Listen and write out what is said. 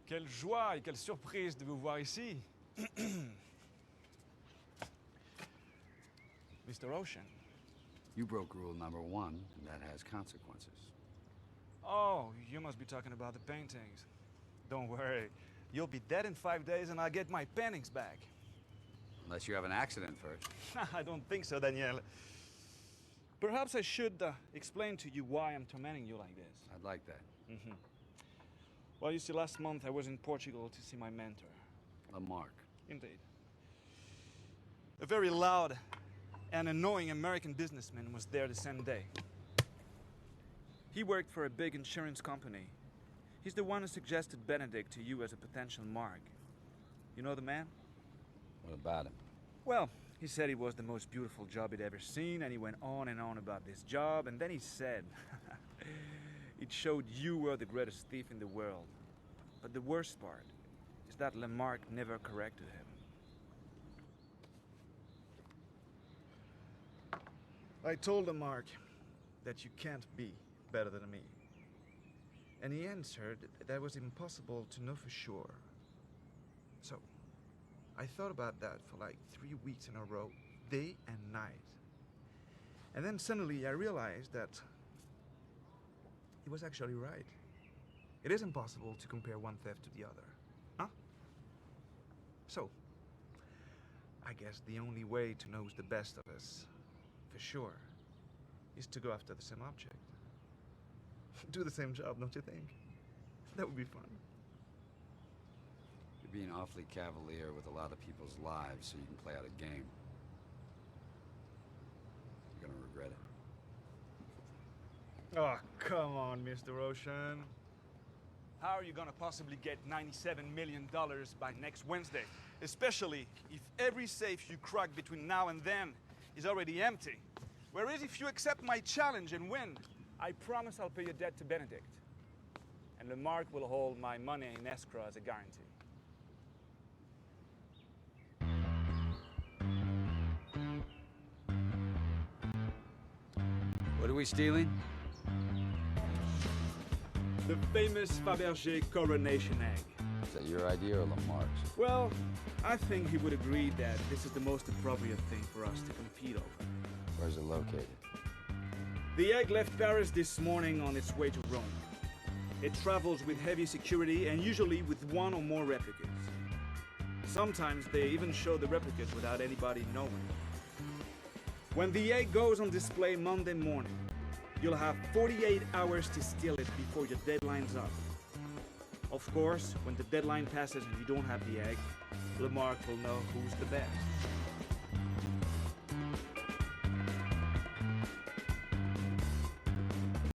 Quelle joie et quelle surprise de vous voir ici. Mr. Ocean. You broke rule number 1, and that has consequences. Oh, you must be talking about the paintings. Don't worry. You'll be dead in 5 days and I'll get my paintings back. Unless you have an accident first. I don't think so, Daniel. Perhaps I should explain to you why I'm tormenting you like this. I'd like that. Well, you see, last month I was in Portugal to see my mentor. Lamarck. Indeed. A very loud and annoying American businessman was there the same day. He worked for a big insurance company. He's the one who suggested Benedict to you as a potential mark. You know the man? What about him? Well, he said it was the most beautiful job he'd ever seen, and he went on and on about this job, and then he said it showed you were the greatest thief in the world. But the worst part is that Lamarck never corrected him. I told Lamarck that you can't be better than me. And he answered that was impossible to know for sure. So, I thought about that for like 3 weeks in a row, day and night. And then suddenly I realized that he was actually right. It is impossible to compare one theft to the other. Huh? So, I guess the only way to know who's the best of us, for sure, is to go after the same object. Do the same job, don't you think? That would be fun. You're being awfully cavalier with a lot of people's lives so you can play out a game. You're gonna regret it. Oh, come on, Mr. Ocean. How are you gonna possibly get $97 million by next Wednesday? Especially if every safe you crack between now and then is already empty. Whereas if you accept my challenge and win, I promise I'll pay your debt to Benedict. And Lamarck will hold my money in escrow as a guarantee. What are we stealing? The famous Fabergé coronation egg. Is that your idea or Lamarck's? Well, I think he would agree that this is the most appropriate thing for us to compete over. Where's it located? The egg left Paris this morning on its way to Rome. It travels with heavy security and usually with one or more replicas. Sometimes they even show the replicas without anybody knowing. When the egg goes on display Monday morning, you'll have 48 hours to steal it before your deadline's up. Of course, when the deadline passes and you don't have the egg, Lamarck will know who's the best.